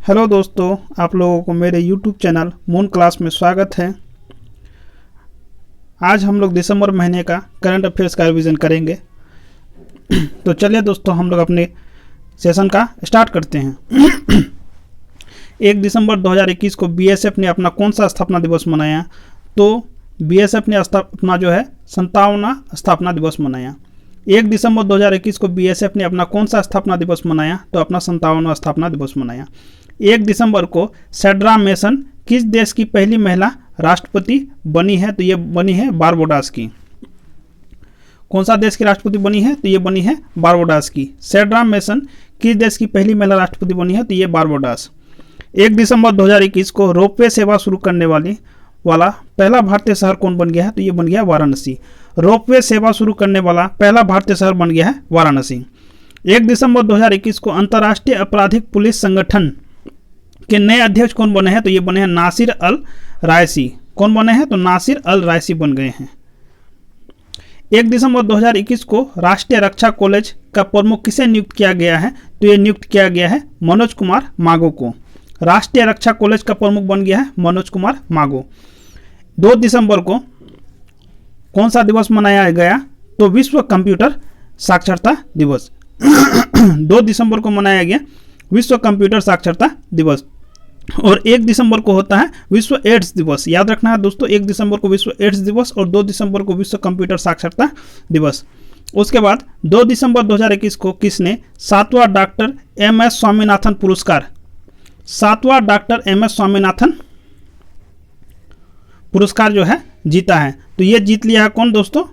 Hello दोस्तों, आप लोगों को मेरे YouTube चैनल मून क्लास में स्वागत है। आज हम लोग दिसंबर महीने का करंट अफेयर्स का रिवीजन करेंगे। तो चलिए दोस्तों, हम लोग अपने सेशन का स्टार्ट करते हैं। 1 दिसंबर 2021 को BSF ने अपना कौन सा स्थापना दिवस मनाया? तो BSF ने अपना जो है 57वां स्थापना दिवस मनाया। 1 दिसंबर 2021 को BSF ने अपना कौन सा स्थापना दिवस मनाया? तो अपना 57वां स्थापना दिवस मनाया। 1 दिसंबर को सैड्रा मेसन किस देश की पहली महिला राष्ट्रपति बनी है? तो ये बनी है बारबोडास की। कौन सा देश की राष्ट्रपति बनी है? तो ये बनी है बारबोडास की। सैड्रा मेसन किस देश की पहली महिला राष्ट्रपति बनी है? तो ये बारबोडास। 1 दिसंबर 2021 को रोपवे सेवा शुरू करने वाला पहला भारतीय शहर कौन बन गया है? तो ये बन गया वाराणसी। रोपवे सेवा शुरू करने वाला पहला भारतीय शहर बन गया है वाराणसी। 1 दिसंबर 2021 को अंतर्राष्ट्रीय आपराधिक पुलिस संगठन के नए अध्यक्ष कौन बने हैं? तो ये बने हैं नासिर अल रायसी। कौन बने हैं? तो नासिर अल रायसी बन गए हैं। 1 दिसंबर 2021 को राष्ट्रीय रक्षा कॉलेज का प्रमुख किसे नियुक्त किया गया है? तो ये नियुक्त किया गया है मनोज कुमार मागो को। राष्ट्रीय रक्षा कॉलेज का प्रमुख बन गया है मनोज कुमार मागो। 2 दिसंबर को कौन सा दिवस मनाया गया? तो विश्व कंप्यूटर साक्षरता दिवस। 2 दिसंबर को मनाया गया विश्व कंप्यूटर साक्षरता दिवस। और 1 दिसंबर को होता है विश्व एड्स दिवस। याद रखना है दोस्तों, 1 दिसंबर को विश्व एड्स दिवस और 2 दिसंबर को विश्व कंप्यूटर साक्षरता दिवस। उसके बाद 2 दिसंबर 2021 को किसने 7वां डॉक्टर MS स्वामीनाथन पुरस्कार 7वां डॉक्टर MS स्वामीनाथन पुरस्कार जो है जीता है? तो ये जीत लिया है कौन दोस्तों?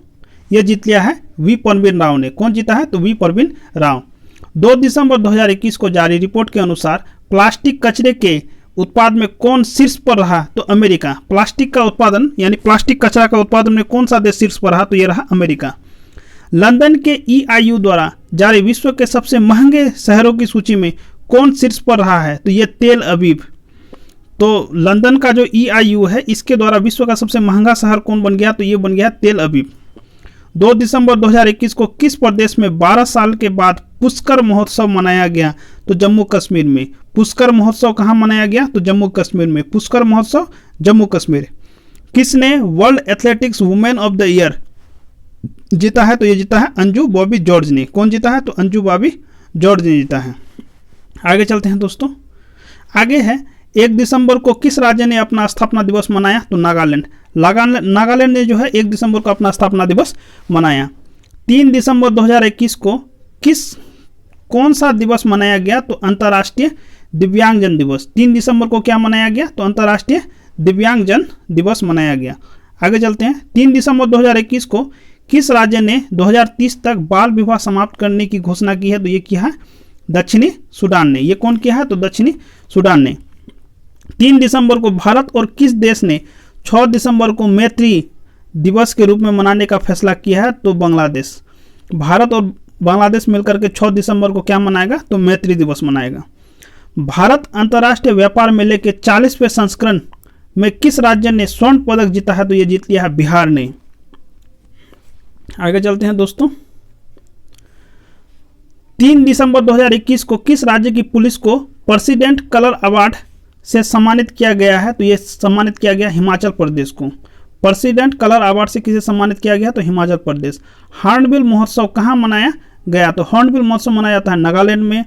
ये जीत लिया है V परवीन राव ने। कौन जीता है? तो V परवीन राव। 2 दिसंबर 2021 को जारी रिपोर्ट के अनुसार प्लास्टिक कचरे के उत्पाद में कौन शीर्ष पर रहा? तो अमेरिका। प्लास्टिक का उत्पादन यानी प्लास्टिक कचरा का उत्पादन में कौन सा देश शीर्ष पर रहा? तो ये रहा अमेरिका। लंदन के EIU द्वारा जारी विश्व के सबसे महंगे शहरों की सूची में कौन शीर्ष पर रहा है? तो ये तेल अवीव। तो लंदन का जो EIU है इसके द्वारा विश्व का सबसे महंगा शहर कौन बन गया? तो ये बन गया तेल अवीव। 2 दिसंबर 2021 को किस प्रदेश में 12 साल के बाद पुष्कर महोत्सव मनाया गया? तो जम्मू कश्मीर में। पुष्कर महोत्सव कहाँ मनाया गया? तो जम्मू कश्मीर में। पुष्कर महोत्सव जम्मू कश्मीर। किसने world athletics women of the year जीता है? तो ये जीता है अंजू बॉबी जॉर्ज ने। कौन जीता है? तो अंजू बॉबी जॉर्ज ने जीता है। आगे चलते हैं दोस्तों। आगे है 1 दिसंबर को किस राज्य ने अपना स्थापना दिवस मनाया? तो नागालैंड। नागालैंड ने जो है 1 दिसंबर को अपना स्थापना दिवस मनाया। 3 दिसंबर 2021 को कौन सा दिवस मनाया गया? तो अंतर्राष्ट्रीय दिव्यांगजन दिवस। 3 दिसंबर को क्या मनाया गया? तो अंतर्राष्ट्रीय दिव्यांगजन दिवस मनाया गया। आगे चलते हैं। 3 दिसंबर 2021 को किस राज्य ने 2030 तक बाल विवाह समाप्त करने की घोषणा की है? तो ये किया है दक्षिणी सूडान ने। ये कौन किया है? तो दक्षिणी सूडान ने। 3 दिसंबर को भारत और किस देश ने 6 दिसंबर को मैत्री दिवस के रूप में मनाने का फैसला किया है? तो बांग्लादेश। भारत और बांग्लादेश मिलकर के 6 दिसंबर को क्या मनाएगा? तो मैत्री दिवस मनाएगा। भारत अंतर्राष्ट्रीय व्यापार मेले के 40वें संस्करण में किस राज्य ने स्वर्ण पदक जीता है? तो ये जीत लिया है बिहार ने। आगे चलते हैं दोस्तों। 3 दिसंबर 2021 को किस राज्य की पुलिस को प्रेसिडेंट कलर अवार्ड से सम्मानित किया गया है? तो ये सम्मानित किया गया हिमाचल प्रदेश को। प्रेसिडेंट कलर अवार्ड से किसे सम्मानित किया गया? तो हिमाचल प्रदेश। हॉर्नबिल महोत्सव कहाँ मनाया गया? तो हॉर्नबिल महोत्सव मनाया जाता है नागालैंड में।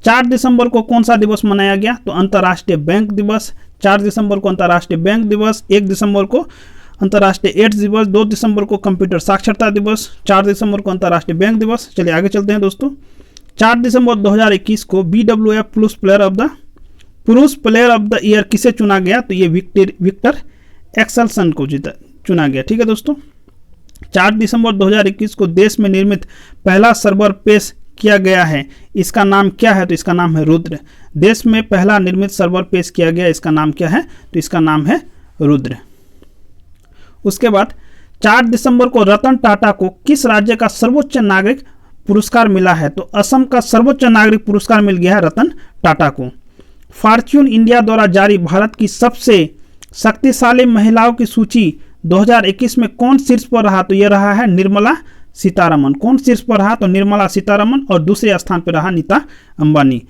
4 दिसंबर को कौन सा दिवस मनाया गया? तो अंतर्राष्ट्रीय बैंक दिवस। 4 दिसंबर को अंतर्राष्ट्रीय बैंक दिवस। 1 दिसंबर को अंतर्राष्ट्रीय एड्स दिवस। 2 दिसंबर को कंप्यूटर साक्षरता दिवस। 4 दिसंबर को अंतर्राष्ट्रीय बैंक दिवस। चलिए आगे चलते हैं दोस्तों। 4 दिसंबर 2021 को BWF पुरुष प्लेयर ऑफ द ईयर किसे चुना गया? तो ये विक्टर एक्सेल्सन को चुना गया। ठीक है दोस्तों। 4 दिसंबर 2021 को देश में निर्मित पहला सर्वर पेश किया गया है। इसका नाम क्या है? तो इसका नाम है रुद्र। देश में पहला निर्मित सर्वर पेश किया गया, इसका नाम क्या है? तो इसका नाम है रुद्र। उसके बाद 4 दिसंबर को रतन टाटा को किस राज्य का सर्वोच्च नागरिक पुरस्कार मिला है? तो असम का सर्वोच्च नागरिक पुरस्कार मिल गया है रतन टाटा को। फॉर्च्यून इंडिया द्वारा जारी भारत की सबसे शक्तिशाली महिलाओं की सूची 2021 में कौन शीर्ष पर रहा? तो यह रहा है निर्मला सीतारमन। कौन शीर्ष पर रहा? तो निर्मला सीतारमन। और दूसरे स्थान पर रहा नीता अंबानी।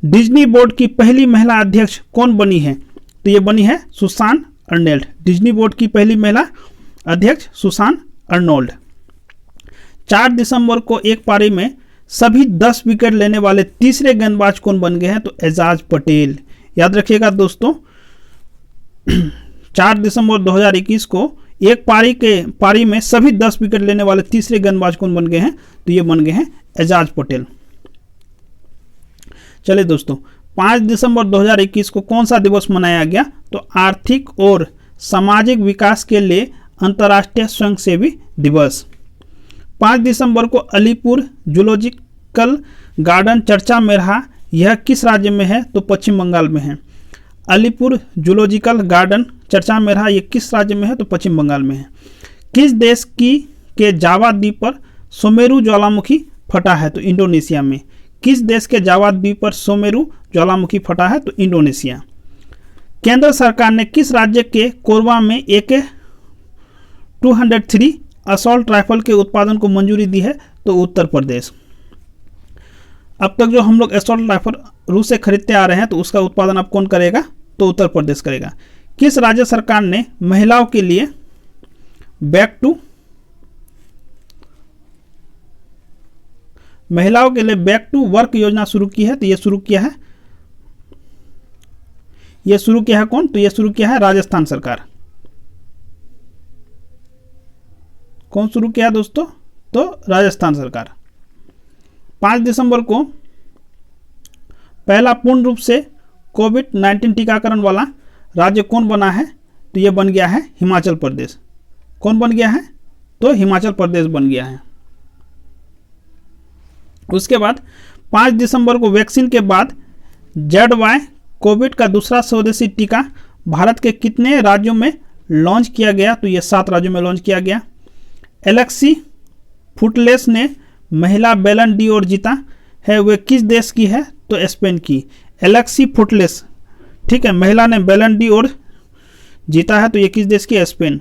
डिज्नी बोर्ड की पहली महिला अध्यक्ष कौन बनी है? तो ये बनी है सुसान अर्नोल्ड। डिज्नी बोर्ड की पहली महिला अध्यक्ष सुसान अर्नोल्ड। 4 दिसंबर को एक पारी में सभी 10 विकेट लेने वाले तीसरे गेंदबाज कौन बन गए हैं? तो एजाज पटेल। याद रखिएगा दोस्तों, 4 दिसंबर 2021 को एक पारी में सभी 10 विकेट लेने वाले तीसरे गेंदबाज कौन बन गए हैं? तो ये बन गए हैं एजाज पटेल। चलिए दोस्तों, 5 दिसंबर 2021 को कौन सा दिवस मनाया गया? तो आर्थिक और सामाजिक विकास के लिए अंतर्राष्ट्रीय स्वयंसेवी दिवस। 5 दिसंबर को अलीपुर जूलॉजिकल गार्डन चर्चा में रहा। यह किस राज्य में है? तो पश्चिम बंगाल में है। अलीपुर जूलॉजिकल गार्डन चर्चा में रहा, ये किस राज्य में है? तो पश्चिम बंगाल में है। किस देश के जावा द्वीप पर सुमेरु ज्वालामुखी फटा है? तो इंडोनेशिया में। किस देश के जावा द्वीप पर सुमेरु ज्वालामुखी फटा है? तो इंडोनेशिया। केंद्र सरकार ने किस राज्य के कोरबा में AK-203 असॉल्ट राइफल के उत्पादन को मंजूरी दी है? तो उत्तर प्रदेश। अब तक जो हम लोग असॉल्ट राइफल रूस से खरीदते आ रहे हैं, तो उसका उत्पादन अब कौन करेगा? तो उत्तर प्रदेश करेगा। किस राज्य सरकार ने महिलाओं के लिए बैक टू वर्क योजना शुरू की है? तो ये शुरू किया है कौन? तो ये शुरू किया है राजस्थान सरकार। कौन शुरू किया है दोस्तों? तो राजस्थान सरकार। 5 दिसंबर को पहला पूर्ण रूप से कोविड-19 टीकाकरण वाला राज्य कौन बना है? तो ये बन गया है हिमाचल प्रदेश। कौन बन गया है? तो हिमाचल प्रदेश बन गया है। उसके बाद 5 दिसंबर को वैक्सीन के बाद ZY कोविड का दूसरा स्वदेशी टीका भारत के कितने राज्यों में लॉन्च किया गया? तो ये 7 राज्यों में लॉन्च किया गया। एलेक्सी फुटलेस ने महिला बैलन डी'ओर जीता है, वे किस देश की है? तो स्पेन की। एलेक्सी फुटलेस, ठीक है, महिला ने बैलन डी'ओर जीता है, तो ये किस देश की? स्पेन।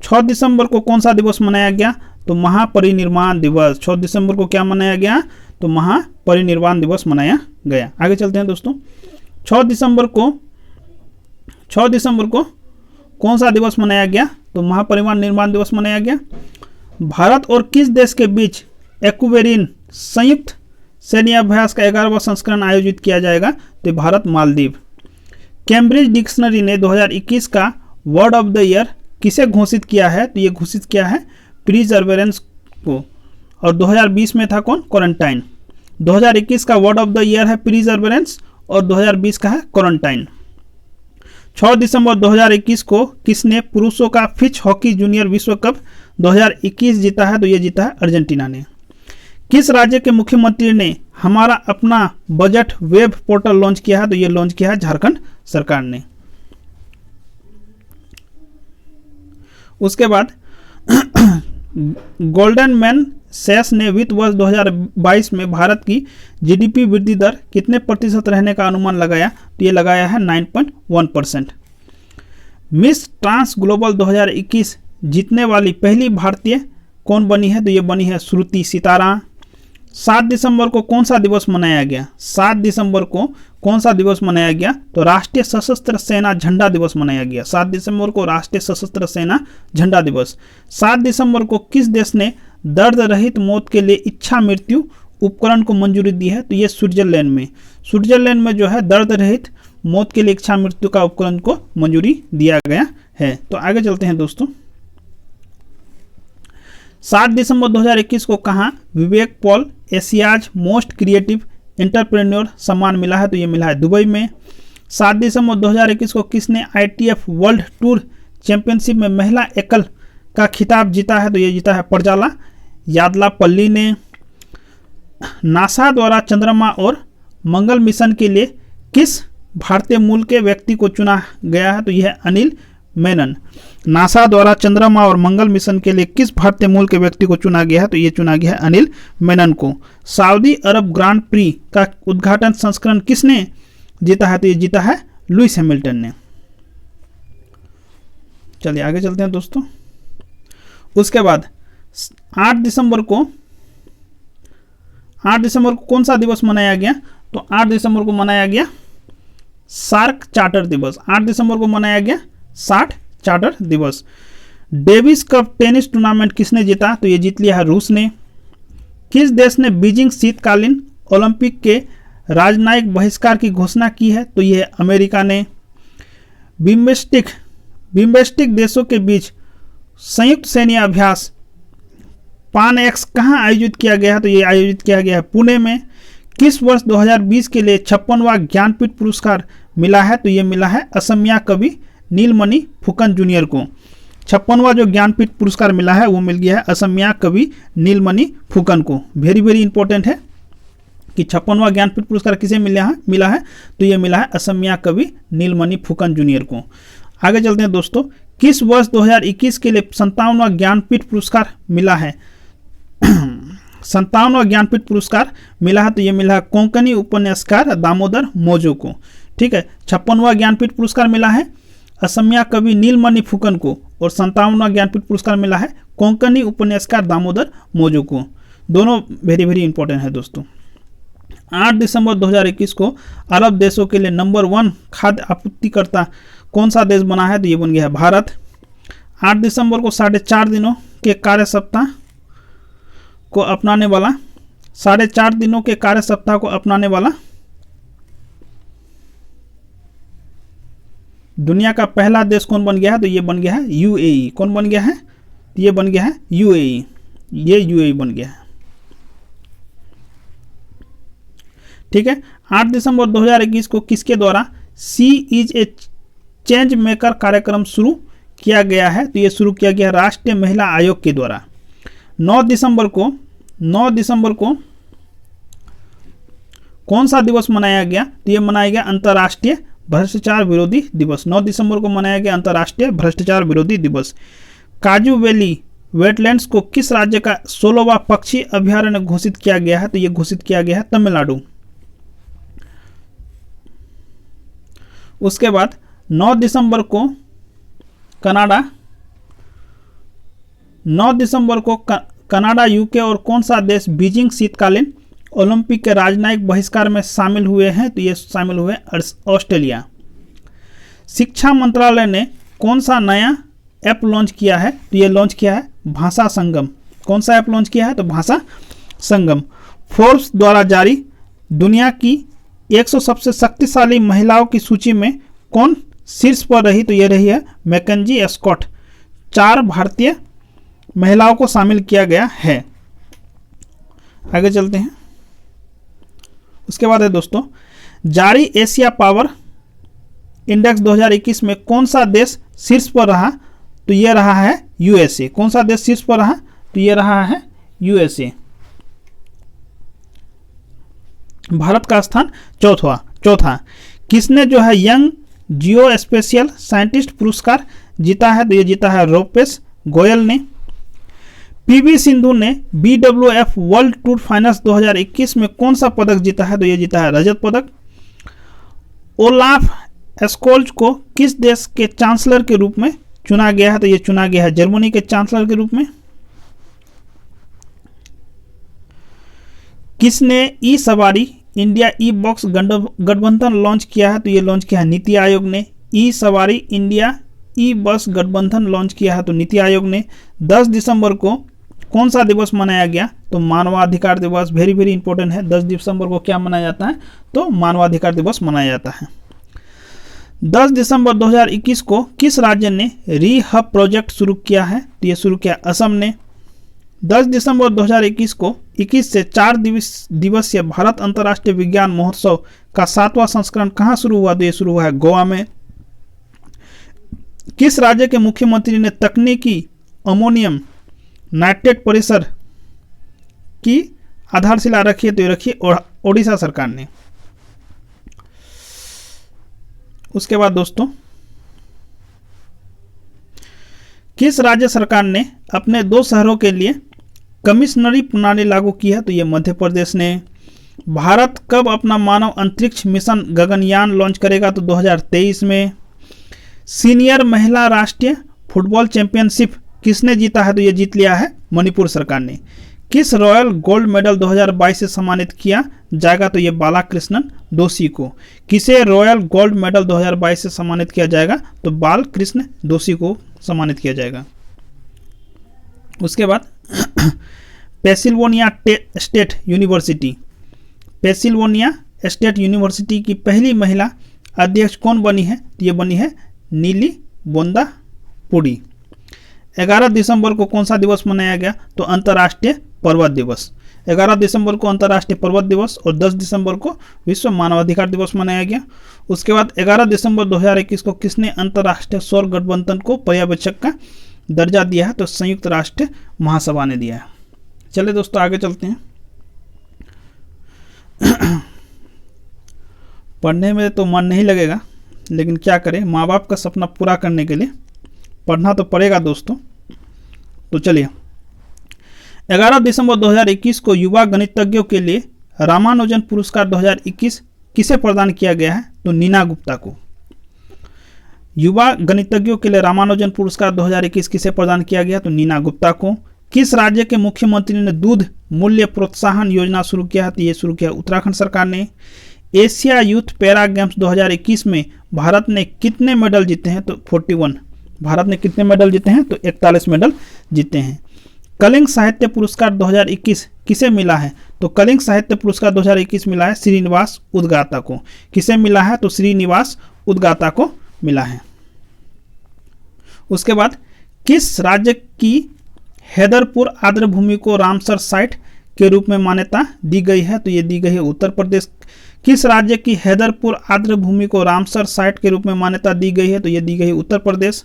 6 दिसंबर को कौन सा दिवस मनाया गया? तो महापरिनिर्वाण दिवस। 6 दिसंबर को क्या मनाया गया? तो महापरिनिर्वाण दिवस मनाया गया। आगे चलते हैं दोस्तों। 6 दिसंबर को कौन सा दिवस मनाया गया? तो महापरिनिर्वाण दिवस मनाया गया। भारत और किस देश के बीच एक्वेरिन संयुक्त सैन्य अभ्यास का 11वां संस्करण आयोजित किया जाएगा? तो भारत मालदीव। कैम्ब्रिज डिक्शनरी ने 2021 का वर्ड ऑफ द ईयर किसे घोषित किया है? तो ये घोषित किया है प्रिजर्वेरेंस को। और 2020 में था कौन? क्वारंटाइन। 2021 का वर्ड ऑफ द ईयर है प्रिजर्वेरेंस और 2020 का है क्वारंटाइन। 6 दिसंबर 2021 को किसने पुरुषों का फिच हॉकी जूनियर विश्व कप 2021 जीता है? तो ये जीता है अर्जेंटीना ने। किस राज्य के मुख्यमंत्री ने हमारा अपना बजट वेब पोर्टल लॉन्च किया है? तो ये लॉन्च किया है झारखंड सरकार ने। उसके बाद गोल्डन मैन सैस ने वित्त वर्ष 2022 में भारत की जीडीपी वृद्धि दर कितने प्रतिशत रहने का अनुमान लगाया? तो ये लगाया है 9.1%। मिस ट्रांस ग्लोबल 2021 जीतने वाली पहली भारतीय कौन बनी है? तो ये बनी है श्रुति सितारा। 7 दिसंबर को कौन सा दिवस मनाया गया? 7 दिसंबर को कौन सा दिवस मनाया गया? तो राष्ट्रीय सशस्त्र सेना झंडा दिवस मनाया गया। 7 दिसंबर को राष्ट्रीय सशस्त्र सेना झंडा दिवस। 7 दिसंबर को किस देश ने दर्द रहित मौत के लिए इच्छा मृत्यु उपकरण को मंजूरी दी है? तो ये स्विट्जरलैंड में जो है दर्द रहित मौत के लिए इच्छा मृत्यु का उपकरण को मंजूरी दिया गया है। तो आगे चलते हैं दोस्तों। 7 दिसंबर 2021 को कहाँ Vivek Paul Asia's most creative entrepreneur सम्मान मिला है? तो ये मिला है दुबई में। 7 दिसंबर 2021 को किसने ITF वर्ल्ड टूर चैंपियनशिप में महिला एकल का खिताब जीता है? तो ये जीता है परजाला यादलापल्ली ने। नासा द्वारा चंद्रमा और मंगल मिशन के लिए किस भारतीय मूल के व्यक्ति को चुना गया है? तो यह है अनिल मेनन। नासा द्वारा चंद्रमा और मंगल मिशन के लिए किस भारतीय मूल के व्यक्ति को चुना गया है? तो ये चुना गया है अनिल मेनन को। सऊदी अरब ग्रांड प्री का उद्घाटन संस्करण किसने जीता है? तो ये जीता है लुइस हैमिल्टन ने। चलिए आगे चलते हैं दोस्तों। उसके बाद 8 दिसंबर को कौन सा दिवस मनाया गया? तो 8 दिसंबर को मनाया गया सार्क चार्टर दिवस। 8 दिसंबर को मनाया गया सार्क चार्टर दिवस। डेविस कप टेनिस टूर्नामेंट किसने जीता? तो ये जीत लिया है रूस ने। किस देश ने बीजिंग शीतकालीन ओलंपिक के राजनयिक बहिष्कार की घोषणा की है? तो यह अमेरिका ने। बिम्बेस्टिक देशों के बीच संयुक्त सैन्य अभ्यास पान एक्स कहाँ आयोजित किया गया है? तो ये आयोजित किया गया है पुणे में। किस वर्ष 2020 के लिए 56वां ज्ञानपीठ पुरस्कार मिला है? तो ये मिला है असमिया कवि नीलमणि फुकन जूनियर को। 56वां जो ज्ञानपीठ पुरस्कार मिला है वो मिल गया है असमिया कवि नीलमणि फुकन को। वेरी वेरी इंपॉर्टेंट है कि 56वां ज्ञानपीठ पुरस्कार किसे मिला है? तो ये मिला है असमिया कवि नीलमणि फुकन जूनियर को। आगे चलते हैं दोस्तों। किस वर्ष 2021 के लिए 57वां ज्ञानपीठ पुरस्कार मिला है? 57वां ज्ञानपीठ पुरस्कार मिला है, तो ये मिला है कोंकणी उपन्यासकार दामोदर मोजो को। ठीक है, 56वां ज्ञानपीठ पुरस्कार मिला है असमिया कवि नीलमणि फुकन को और 57वां ज्ञानपीठ पुरस्कार मिला है कोंकणी उपन्यासकार दामोदर मोजो को। दोनों वेरी वेरी इंपॉर्टेंट है दोस्तों। 8 दिसंबर 2021 को अरब देशों के लिए नंबर 1 खाद्य आपूर्तिकर्ता कौन सा देश बना है? तो ये बन गया है भारत। 8 दिसंबर को 4.5 दिनों के कार्य सप्ताह को अपनाने वाला 4.5 दिनों के कार्य सप्ताह को अपनाने वाला दुनिया का पहला देश कौन बन गया है? तो ये बन गया है यूएई। कौन बन गया है? ये बन गया है यूएई। ये यूएई बन गया है। ठीक है, 8 दिसंबर 2021 को किसके द्वारा सी इज ए चेंज मेकर कार्यक्रम शुरू किया गया है? तो ये शुरू किया गया राष्ट्रीय महिला आयोग के द्वारा। 9 दिसंबर को कौन सा दिवस मनाया गया? तो ये मनाया गया अंतर्राष्ट्रीय भ्रष्टाचार विरोधी दिवस। 9 दिसंबर को मनाया गया अंतर्राष्ट्रीय भ्रष्टाचार विरोधी दिवस। काजू वैली वेटलैंड्स को किस राज्य का 16वां पक्षी अभ्यारण्य घोषित किया गया है? तो ये घोषित किया गया है तमिलनाडु। उसके बाद 9 दिसंबर को कनाडा, यूके और कौन सा देश बीजिंग शीतकालीन ओलंपिक के राजनयिक बहिष्कार में शामिल हुए हैं? तो ये शामिल हुए ऑस्ट्रेलिया। शिक्षा मंत्रालय ने कौन सा नया ऐप लॉन्च किया है? तो ये लॉन्च किया है भाषा संगम। कौन सा ऐप लॉन्च किया है? तो भाषा संगम। फोर्ब्स द्वारा जारी दुनिया की 100 सबसे शक्तिशाली महिलाओं की सूची में कौन शीर्ष पर रही? तो ये रही है मैकेंजी स्कॉट। 4 भारतीय महिलाओं को शामिल किया गया है। आगे चलते हैं। उसके बाद है दोस्तों, जारी एशिया पावर इंडेक्स 2021 में कौन सा देश शीर्ष पर रहा? तो ये रहा है यूएसए। कौन सा देश शीर्ष पर रहा? तो ये रहा है यूएसए। भारत का स्थान चौथा। किसने जो है यंग जियो स्पेशियल साइंटिस्ट पुरस्कार जीता है? तो ये जीता है रूपेश गोयल ने। पीवी सिंधु ने BWF वर्ल्ड टूर फाइनल्स 2021 में कौन सा पदक जीता है? तो ये जीता है रजत पदक। ओलाफ स्कोल्ज को किस देश के चांसलर के रूप में चुना गया है? तो ये चुना गया है जर्मनी के चांसलर के रूप में। किसने ई सवारी इंडिया ई बॉक्स गठबंधन लॉन्च किया है? तो ये लॉन्च किया है नीति आयोग ने। ई सवारी इंडिया ई बस गठबंधन लॉन्च किया है तो नीति आयोग ने। 10 दिसंबर को कौन सा दिवस मनाया गया? तो मानवाधिकार दिवस। वेरी वेरी इंपॉर्टेंट है। 10 दिसंबर को क्या मनाया जाता है? तो मानवाधिकार दिवस मनाया जाता है। 10 दिसंबर 2021 को किस राज्य ने रीहब प्रोजेक्ट शुरू किया है? तो ये शुरू किया असम ने। 10 दिसंबर 2021 को 21 से 4 दिवसीय भारत अंतर्राष्ट्रीय विज्ञान महोत्सव का 7वां संस्करण कहाँ शुरू हुआ? तो ये शुरू हुआ है गोवा में। किस राज्य के मुख्यमंत्री ने तकनीकी अमोनियम नाइट्रेट परिसर की आधारशिला रखी है? तो ये रखी ओडिशा सरकार ने। उसके बाद दोस्तों, किस राज्य सरकार ने अपने 2 शहरों के लिए कमिश्नरी प्रणाली लागू की है? तो ये मध्य प्रदेश ने। भारत कब अपना मानव अंतरिक्ष मिशन गगनयान लॉन्च करेगा? तो 2023 में। सीनियर महिला राष्ट्रीय फुटबॉल चैंपियनशिप किसने जीता है? तो ये जीत लिया है मणिपुर सरकार ने। किस रॉयल गोल्ड मेडल 2022 से सम्मानित किया जाएगा? तो ये बालकृष्णन दोषी को। किसे रॉयल गोल्ड मेडल 2022 से सम्मानित किया जाएगा? तो बालकृष्ण दोषी को सम्मानित किया जाएगा। उसके बाद Pennsylvania state university, Pennsylvania state university की पहली महिला अध्यक्ष कौन बनी है? ये बनी है नीली बोंदापुरी। 11 दिसंबर को कौन सा दिवस मनाया गया? तो अंतर्राष्ट्रीय पर्वत दिवस। 11 दिसंबर को अंतर्राष्ट्रीय पर्वत दिवस और 10 दिसंबर को विश्व मानवाधिकार दिवस मनाया गया। उसके बाद 11 दिसंबर 2021 को किसने अंतर्राष्ट्रीय सौर गठबंधन को पर्यवेक्षक का दर्जा दिया है? तो संयुक्त राष्ट्र महासभा ने दिया है। चलिए दोस्तों आगे चलते हैं। पढ़ने में तो मन नहीं लगेगा, लेकिन क्या करें, माँ बाप का सपना पूरा करने के लिए पढ़ना तो पड़ेगा दोस्तों। तो चलिए, 11 दिसंबर 2021 को युवा गणितज्ञों के लिए रामानुजन पुरस्कार 2021 किसे प्रदान किया गया है? तो नीना गुप्ता को। युवा गणितज्ञों के लिए रामानुजन पुरस्कार 2021 किसे प्रदान किया गया? तो नीना गुप्ता को। किस राज्य के मुख्यमंत्री ने दूध मूल्य प्रोत्साहन योजना शुरू किया है? तो ये शुरू किया उत्तराखंड सरकार ने। एशिया यूथ पैरा गेम्स 2021 में भारत ने कितने मेडल जीते हैं? तो 41। भारत ने कितने मेडल जीते हैं? तो 41 मेडल जीते हैं। कलिंग साहित्य पुरस्कार 2021 किसे मिला है? तो कलिंग साहित्य पुरस्कार 2021 मिला है श्रीनिवास उद्गाता को। किसे मिला है? तो श्रीनिवास उद्गाता को मिला है। उसके बाद किस राज्य की हैदरपुर आर्द्रभूमि को रामसर साइट के रूप में मान्यता दी गई है? तो ये दी गई है उत्तर प्रदेश। किस राज्य की हैदरपुर आर्द्रभूमि को रामसर साइट के रूप में मान्यता दी गई है? तो ये दी गई है उत्तर प्रदेश।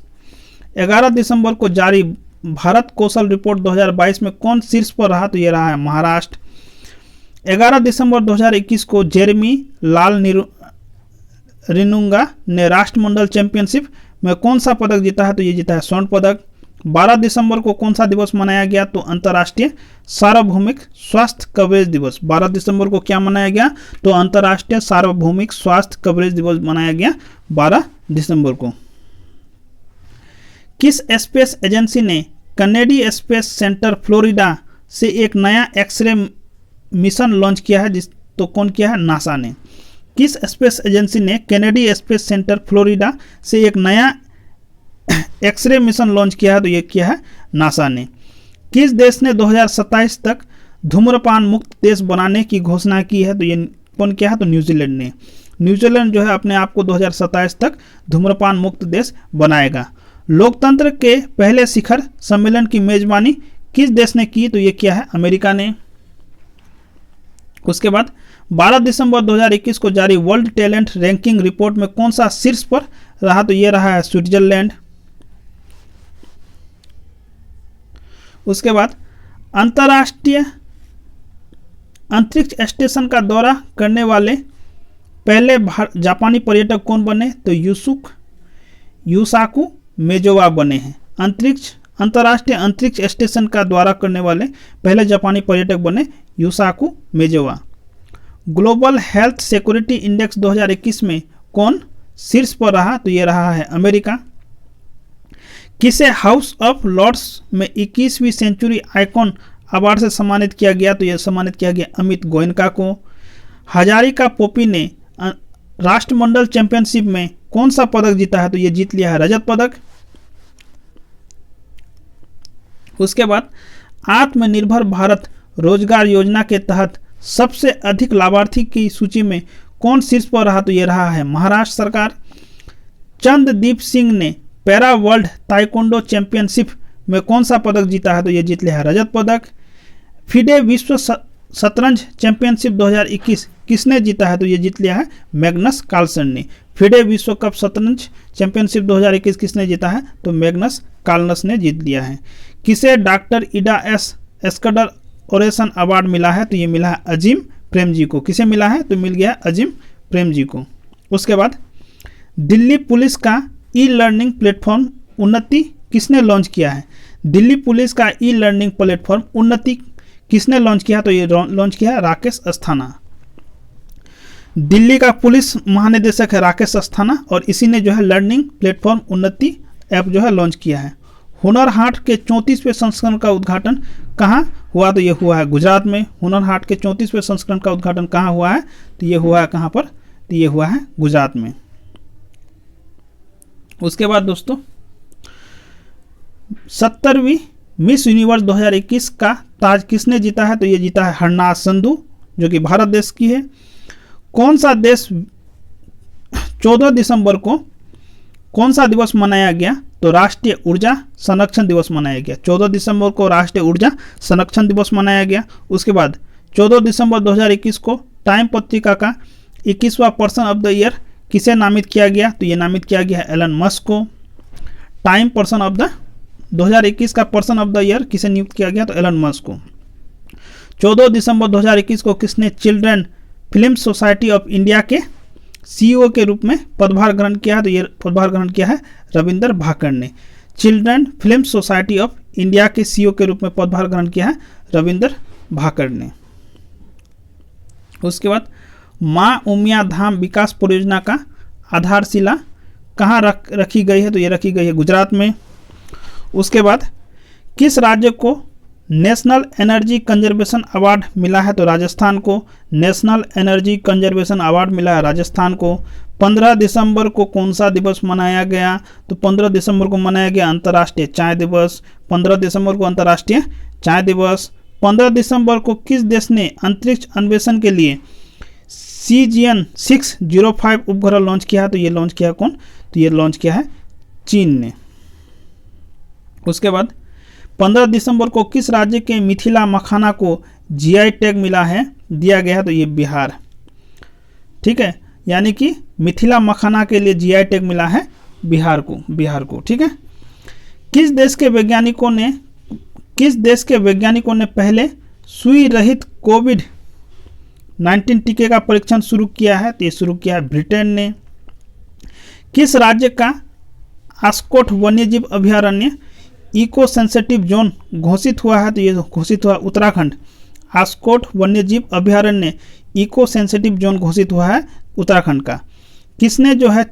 11 दिसंबर को जारी भारत कौशल रिपोर्ट 2022 में कौन शीर्ष पर रहा? तो ये रहा है महाराष्ट्र। 11 दिसंबर 2021 को जेरेमी लाल रिनुंगा ने राष्ट्रमंडल चैंपियनशिप में कौन सा पदक जीता है? तो ये जीता है स्वर्ण पदक। 12 दिसंबर को कौन सा दिवस मनाया गया? तो अंतर्राष्ट्रीय सार्वभौमिक स्वास्थ्य कवरेज दिवस। 12 दिसंबर को क्या मनाया गया? तो अंतर्राष्ट्रीय सार्वभौमिक स्वास्थ्य कवरेज दिवस मनाया गया 12 दिसंबर को। किस स्पेस एजेंसी ने कनेडी स्पेस सेंटर फ्लोरिडा से एक नया एक्सरे मिशन लॉन्च किया है? तो कौन किया है? नासा ने। किस स्पेस एजेंसी ने कनेडी स्पेस सेंटर फ्लोरिडा से एक नया एक्सरे मिशन लॉन्च किया है? तो ये किया है नासा ने। किस देश ने 2027 तक धूम्रपान मुक्त देश बनाने की घोषणा की है? तो ये कौन किया है? तो न्यूजीलैंड ने। न्यूजीलैंड जो है अपने आप को 2027 तक धूम्रपान मुक्त देश बनाएगा। लोकतंत्र के पहले शिखर सम्मेलन की मेजबानी किस देश ने की? तो ये किया है अमेरिका ने। उसके बाद 12 दिसंबर 2021 को जारी वर्ल्ड टैलेंट रैंकिंग रिपोर्ट में कौन सा शीर्ष पर रहा? तो ये रहा है स्विट्जरलैंड। उसके बाद अंतर्राष्ट्रीय अंतरिक्ष स्टेशन का दौरा करने वाले पहले जापानी पर्यटक कौन बने? तो युसाकु मेजोवा बने हैं। अंतर्राष्ट्रीय अंतरिक्ष स्टेशन का दौरा करने वाले पहले जापानी पर्यटक बने युसाकु मेजोवा। ग्लोबल हेल्थ सिक्योरिटी इंडेक्स 2021 में कौन शीर्ष पर रहा? तो ये रहा है अमेरिका। किसे हाउस ऑफ लॉर्ड्स में 21वीं सेंचुरी आइकॉन अवार्ड से सम्मानित किया गया? तो यह सम्मानित किया गया अमित गोयनका को। हजारिका पोपी ने राष्ट्रमंडल चैंपियनशिप में कौन सा पदक जीता है? तो ये जीत लिया है रजत पदक। उसके बाद आत्मनिर्भर भारत रोजगार योजना के तहत सबसे अधिक लाभार्थी की सूची में कौन शीर्ष पर रहा? तो ये रहा है महाराष्ट्र सरकार। चंद्रदीप सिंह ने पैरा वर्ल्ड ताइक्वांडो चैंपियनशिप में कौन सा पदक जीता है? तो ये जीत लिया है रजत पदक। फिडे विश्व शतरंज चैंपियनशिप 2021 किसने जीता है? तो ये जीत लिया है मैग्नस कार्लसन ने। फिडे विश्व कप शतरंज चैंपियनशिप 2021 किसने जीता है? तो मैग्नस कार्लसन ने जीत लिया है। किसे डॉक्टर इडा एस एस्कडर ओरेसन अवार्ड मिला है? तो ये मिला है अजीम प्रेमजी को। किसे मिला है? तो मिल गया अजीम प्रेमजी को। उसके बाद दिल्ली पुलिस का ई लर्निंग प्लेटफॉर्म उन्नति किसने लॉन्च किया है? दिल्ली पुलिस का ई लर्निंग प्लेटफॉर्म उन्नति किसने लॉन्च किया? तो ये लॉन्च किया है राकेश अस्थाना। दिल्ली का पुलिस महानिदेशक है राकेश अस्थाना और इसी ने जो है लर्निंग प्लेटफॉर्म उन्नति ऐप जो है लॉन्च किया है। हुनर हाट के 34वें संस्करण का उद्घाटन कहाँ हुआ? तो ये हुआ है गुजरात में। हुनर हाट के 34वें संस्करण का उद्घाटन कहाँ हुआ है? तो ये हुआ है कहाँ पर? तो ये हुआ है गुजरात में। उसके बाद दोस्तों 70वीं मिस यूनिवर्स 2021 का ताज किसने जीता है? तो ये जीता है हरनाज संधू, जो कि भारत देश की है। कौन सा देश 14 दिसंबर को कौन सा दिवस मनाया गया? तो राष्ट्रीय ऊर्जा संरक्षण दिवस मनाया गया। 14 दिसंबर को राष्ट्रीय ऊर्जा संरक्षण दिवस मनाया गया। उसके बाद 14 दिसंबर 2021 को टाइम पत्रिका का 21वां पर्सन ऑफ द ईयर किसे नामित किया गया? तो ये नामित किया गया है एलन मस्क को। टाइम पर्सन ऑफ द 2021 का पर्सन ऑफ द ईयर किसे नियुक्त किया गया? तो एलन मस्क को। 14 दिसंबर 2021 को किसने children film society of India के सीईओ के रूप में पदभार ग्रहण किया है? तो ये पदभार ग्रहण किया है रविंदर भाकर ने। Children film society of India के सीईओ के रूप में पदभार ग्रहण किया है रविंदर भाकर ने। उसके बाद माँ उमिया धाम विकास परियोजना का आधारशिला कहाँ रखी गई है? तो ये रखी गई है गुजरात में। उसके बाद किस राज्य को नेशनल एनर्जी कंजर्वेशन अवार्ड मिला है? तो राजस्थान को नेशनल एनर्जी कंजर्वेशन अवार्ड मिला है राजस्थान को। 15 दिसंबर को कौन सा दिवस मनाया गया? तो 15 दिसंबर को मनाया गया अंतर्राष्ट्रीय चाय दिवस। 15 दिसंबर को अंतर्राष्ट्रीय चाय दिवस। 15 दिसंबर को किस देश ने अंतरिक्ष अन्वेषण के लिए CGN 605 उपग्रह लॉन्च किया है? तो ये लॉन्च किया कौन? तो ये लॉन्च किया है चीन ने। उसके बाद 15 दिसंबर को किस राज्य के मिथिला मखाना को GI टैग मिला है, दिया गया है? तो ये बिहार। ठीक है, यानी कि मिथिला मखाना के लिए GI टैग मिला है बिहार को। ठीक है। किस देश के वैज्ञानिकों ने पहले सुई रहित कोविड-19 टीके का परीक्षण शुरू किया है? तो ये शुरू किया है ब्रिटेन ने। किस राज्य का आस्कोट वन्यजीव अभयारण्य इको सेंसिटिव जोन घोषित हुआ है? तो ये घोषित हुआ उत्तराखंड। आस्कोट वन्यजीव अभयारण्य इको सेंसिटिव जोन घोषित हुआ है उत्तराखंड का। किसने जो है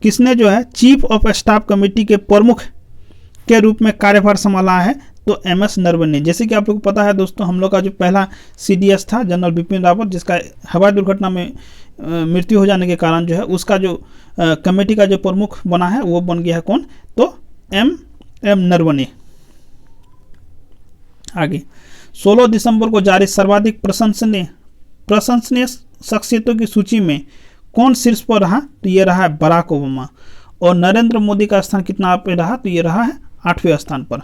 किसने जो है चीफ ऑफ स्टाफ कमेटी के प्रमुख के रूप में कार्यभार संभाला है? तो MS नरवणे। जैसे कि आप लोग को पता है दोस्तों, हम लोग का जो पहला CDS था जनरल बिपिन रावत, जिसका हवाई दुर्घटना में मृत्यु हो जाने के कारण जो है उसका जो कमेटी का जो प्रमुख बना है वो बन गया है कौन? तो M नरवणे। आगे 16 दिसंबर को जारी सर्वाधिक प्रशंसनीय शख्सियतों की सूची में कौन शीर्ष पर रहा? तो ये रहा है बराक ओबामा। और नरेंद्र मोदी का स्थान कितना पे रहा? तो ये रहा है 8वें स्थान पर।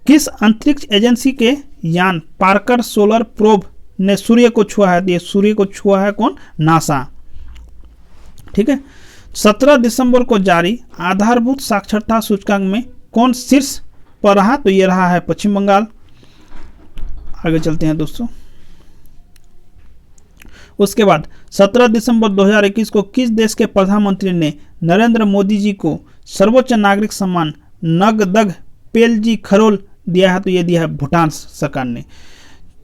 किस अंतरिक्ष एजेंसी के यान पार्कर सोलर प्रोब ने सूर्य को छुआ है? तो ये सूर्य को छुआ है कौन? नासा। ठीक है। 17 दिसंबर को जारी आधारभूत साक्षरता सूचकांक में कौन शीर्ष पर रहा? तो ये रहा है पश्चिम बंगाल। आगे चलते हैं दोस्तों। उसके बाद 17 दिसंबर 2021 को किस देश के प्रधानमंत्री ने नरेंद्र मोदी जी को सर्वोच्च नागरिक सम्मान नगदग पेलजी खरोल दिया है? तो ये दिया है भूटान सरकार ने।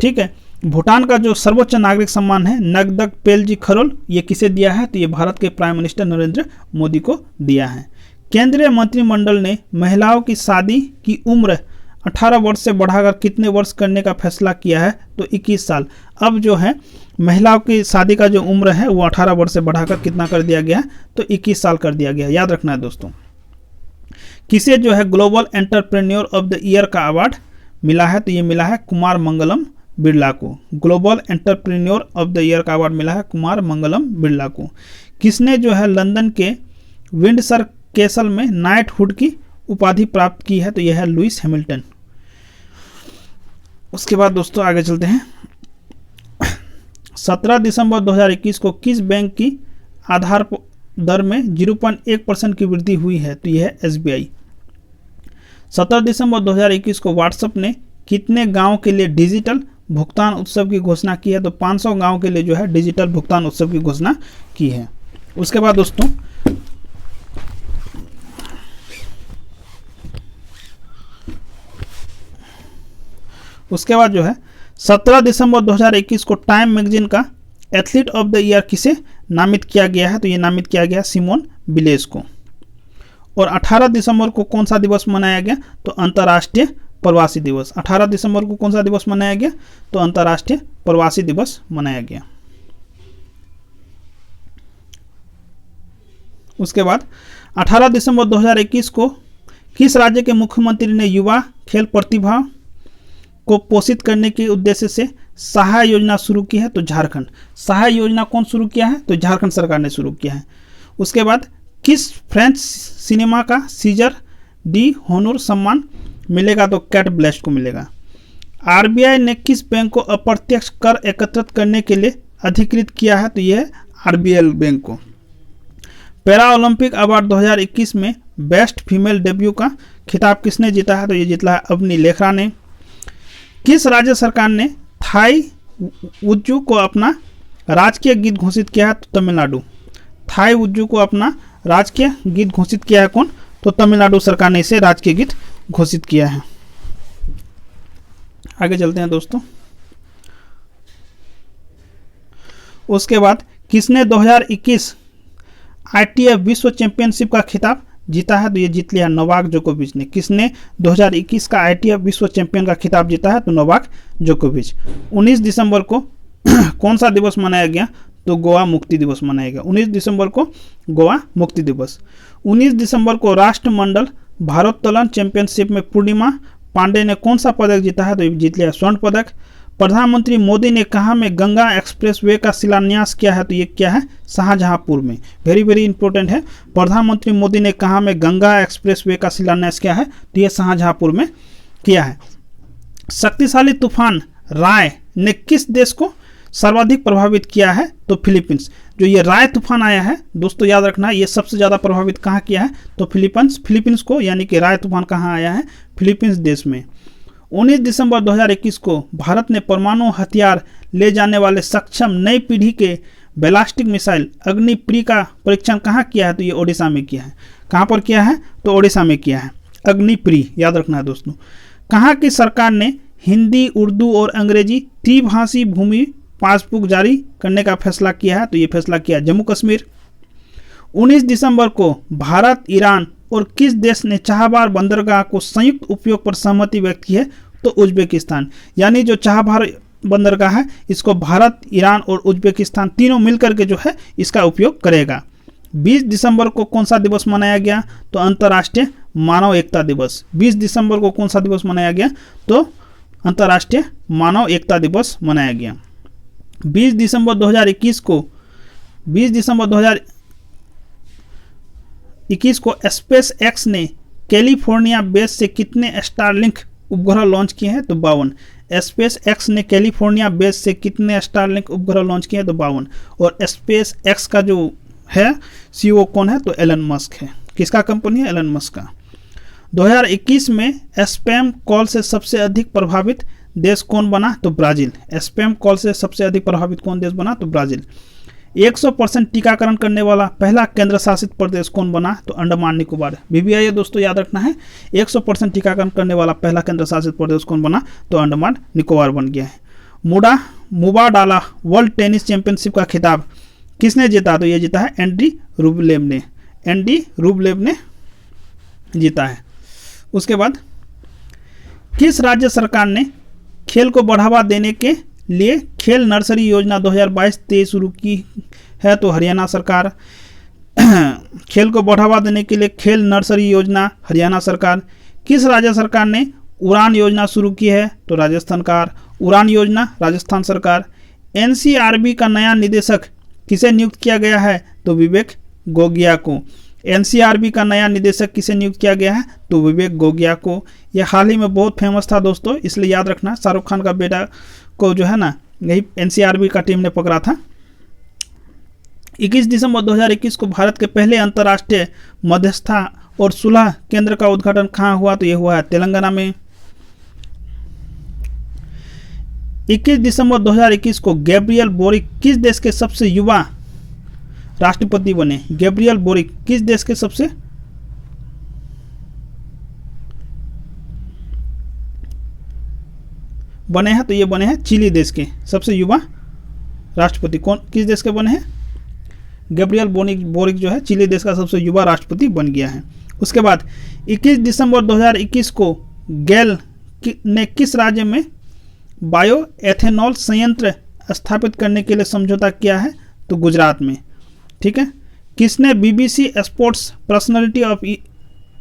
ठीक है, भूटान का जो सर्वोच्च नागरिक सम्मान है नगदग पेलजी खरोल, ये किसे दिया है? तो ये भारत के प्राइम मिनिस्टर नरेंद्र मोदी को दिया है। केंद्रीय मंत्रिमंडल ने महिलाओं की शादी की उम्र 18 वर्ष से बढ़ाकर कितने वर्ष करने का फैसला किया है? तो 21 साल। अब जो है महिलाओं की शादी का जो उम्र है वो 18 वर्ष से बढ़ाकर कितना कर दिया गया है? तो 21 साल कर दिया गया। याद रखना है दोस्तों। किसे जो है global entrepreneur of the year का अवार्ड मिला है? तो ये मिला है कुमार मंगलम बिरला को। Global entrepreneur of the year का अवार्ड मिला है कुमार मंगलम बिरला को। किसने जो है लंदन के विंडसर कैसल में नाइटहुड की उपाधि प्राप्त की है? तो यह है लुइस हैमिल्टन। उसके बाद दोस्तों आगे चलते हैं। 17 दिसंबर 2021 को किस बैंक की आधार दर में 0.1% की वृद्धि हुई है? तो यह है SBI। 17 दिसंबर 2021 को व्हाट्सएप ने कितने गांव के लिए डिजिटल भुगतान उत्सव की घोषणा की है? तो 500 गांव के लिए जो है डिजिटल भुगतान उत्सव की घोषणा की है। उसके बाद दोस्तों जो है 17 दिसंबर 2021 को टाइम मैगजीन का एथलीट ऑफ द ईयर किसे नामित किया गया है? तो ये नामित किया गया सिमोन बिलेस को। और 18 दिसंबर को कौन सा दिवस मनाया गया? तो अंतर्राष्ट्रीय प्रवासी दिवस। 18 दिसंबर को कौन सा दिवस मनाया गया? तो अंतर्राष्ट्रीय प्रवासी दिवस मनाया गया। उसके बाद 18 दिसंबर 2021 को किस राज्य के मुख्यमंत्री ने युवा खेल प्रतिभा को पोषित करने के उद्देश्य से सहाय योजना शुरू की है? तो झारखंड। सहाय योजना कौन शुरू किया है? तो झारखंड सरकार ने शुरू किया है। उसके बाद किस फ्रेंच सिनेमा का सीजर डी होनोर सम्मान मिलेगा? तो कैट ब्लेस्ट को मिलेगा। आरबीआई ने किस बैंक को अप्रत्यक्ष कर एकत्रित करने के लिए अधिकृत किया है? तो यह है आरबीएल बैंक को। पैरा ओलंपिक अवार्ड 2021 में बेस्ट फीमेल डेब्यू का खिताब किसने जीता है? तो ये जीता है अवनी लेखरा ने। किस राज्य सरकार ने थाई वुज्जू को अपना राजकीय गीत घोषित किया है? तो तमिलनाडु। थाई वुज्जू को अपना राजकीय गीत घोषित किया है कौन? तो तमिलनाडु सरकार ने इसे राजकीय गीत घोषित किया है। आगे चलते हैं दोस्तों। उसके बाद किसने 2021 ITF विश्व चैंपियनशिप का खिताब जीता है? तो ये जीत लिया नोवाक जोकोविच ने। किसने 2021 का ITF विश्व चैंपियन का खिताब जीता है? तो नोवाक जोकोविच। 19 दिसंबर को कौन सा दिवस मनाया गया? तो गोवा मुक्ति दिवस मनाया गया। 19 दिसंबर को गोवा मुक्ति दिवस। 19 दिसंबर को राष्ट्रमंडल भारोत्तोलन चैंपियनशिप में पूर्णिमा पांडे ने कौन सा पदक जीता है? तो जीत लिया स्वर्ण पदक। प्रधानमंत्री मोदी ने कहाँ में गंगा एक्सप्रेसवे का शिलान्यास किया है? तो ये क्या है? शाहजहांपुर में। वेरी वेरी इंपॉर्टेंट है। प्रधानमंत्री मोदी ने कहाँ में गंगा एक्सप्रेसवे का शिलान्यास किया है? तो ये शाहजहांपुर में किया है। शक्तिशाली तूफान राय ने किस देश को सर्वाधिक प्रभावित किया है? तो फिलीपींस। जो ये राय तूफान आया है दोस्तों, याद रखना, ये सबसे ज़्यादा प्रभावित कहाँ किया है? तो फिलीपींस को, यानी कि राय तूफान कहाँ आया है? फिलीपींस देश में। 19 दिसंबर 2021 को भारत ने परमाणु हथियार ले जाने वाले सक्षम नई पीढ़ी के बैलिस्टिक मिसाइल अग्निप्री का परीक्षण कहाँ किया है? तो ये ओडिशा में किया है। कहाँ पर किया है? तो ओडिशा में किया है। अग्निप्री याद रखना है दोस्तों। कहाँ की सरकार ने हिंदी, उर्दू और अंग्रेजी त्रिभाषी भूमि पासबुक जारी करने का फैसला किया है? तो ये फैसला किया जम्मू कश्मीर। 19 दिसंबर को भारत, ईरान और किस देश ने चाहबार बंदरगाह को संयुक्त उपयोग पर सहमति व्यक्त की है? तो उज्बेकिस्तान। यानी जो चाहबार बंदरगाह है इसको भारत, ईरान और उज्बेकिस्तान तीनों मिलकर के जो है इसका उपयोग करेगा। 20 दिसंबर को कौन सा दिवस मनाया गया? तो अंतर्राष्ट्रीय मानव एकता दिवस। 20 दिसंबर को कौन सा दिवस मनाया गया? तो अंतर्राष्ट्रीय मानव एकता दिवस मनाया गया। 20 दिसंबर 2021 को स्पेस एक्स ने कैलिफोर्निया बेस से कितने स्टारलिंक उपग्रह लॉन्च किए हैं? तो 52। स्पेस एक्स ने कैलिफोर्निया बेस से कितने स्टारलिंक उपग्रह लॉन्च किए हैं? तो 52। और स्पेस एक्स का जो है CEO कौन है? तो एलन मस्क है। किसका कंपनी है? एलन मस्क का। 2021 में स्पैम कॉल से सबसे अधिक प्रभावित देश कौन बना? तो ब्राज़ील। स्पैम कॉल से सबसे अधिक प्रभावित कौन देश बना? तो ब्राज़ील। 100% टीकाकरण करने वाला पहला केंद्र शासित प्रदेश कौन बना? तो अंडमान निकोबार। BBI दोस्तों याद रखना है, 100% टीकाकरण करने वाला पहला केंद्र शासित प्रदेश कौन बना? तो अंडमान निकोबार बन गया है। मुबाडाला वर्ल्ड टेनिस चैंपियनशिप का खिताब किसने जीता? तो ये जीता है एंडी रूबलेव ने। एंडी रूबलेव ने जीता है। उसके बाद किस राज्य सरकार ने खेल को बढ़ावा देने के लिए खेल नर्सरी योजना 2022-23 शुरू की है? तो हरियाणा सरकार। खेल को बढ़ावा देने के लिए खेल नर्सरी योजना हरियाणा सरकार। किस राज्य सरकार ने उड़ान योजना शुरू की है? तो राजस्थान सरकार। उड़ान योजना राजस्थान सरकार। NCRB का नया निदेशक किसे नियुक्त किया गया है? तो विवेक गोगिया को। NCRB का नया निदेशक किसे नियुक्त किया गया है? तो विवेक गोगिया को। यह हाल ही में बहुत फेमस था दोस्तों, इसलिए याद रखना, शाहरुख खान का बेटा को जो है ना यही NCRB का टीम ने पकड़ा था। 21 दिसंबर 2021 को भारत के पहले अंतर्राष्ट्रीय मध्यस्थता और सुलह केंद्र का उद्घाटन कहाँ हुआ? तो यह हुआ है तेलंगाना में। 21 दिसंबर 2021 को गैब्रियल बोरिक किस देश के सबसे युवा राष्ट्रपति बने? गैब्रियल बोरिक किस देश के सबसे बने हैं? तो ये बने हैं चिली देश के सबसे युवा राष्ट्रपति। कौन किस देश के बने हैं? गैब्रियल बोरिक जो है चिली देश का सबसे युवा राष्ट्रपति बन गया है। उसके बाद 21 दिसंबर 2021 को गेल ने किस राज्य में बायो एथेनॉल संयंत्र स्थापित करने के लिए समझौता किया है? तो गुजरात में। ठीक है। किसने BBC sports personality of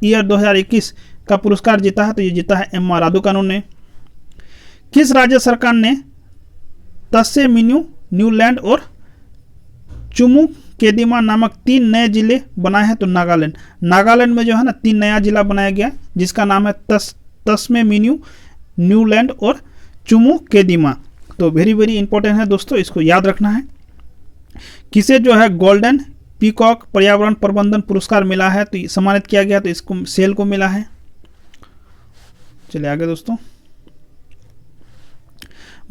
year 2021 का पुरस्कार जीता है? तो ये जीता है एम्मा रादुकानु ने। किस राज्य सरकार ने तस्से-मिन्यू, न्यूलैंड और चुमू-केदिमा नामक 3 नए जिले बनाए हैं? तो नागालैंड। नागालैंड में जो है ना 3 नया जिला बनाया गया जिसका नाम है तस्मे-मिन्यू, न्यूलैंड और चुमू-केदिमा। तो वेरी वेरी इंपॉर्टेंट है दोस्तों, इसको याद रखना है। किसे जो है गोल्डन पीकॉक पर्यावरण प्रबंधन पुरस्कार मिला है? तो सम्मानित किया गया, तो इसको सेल को मिला है। चलिए आगे दोस्तों।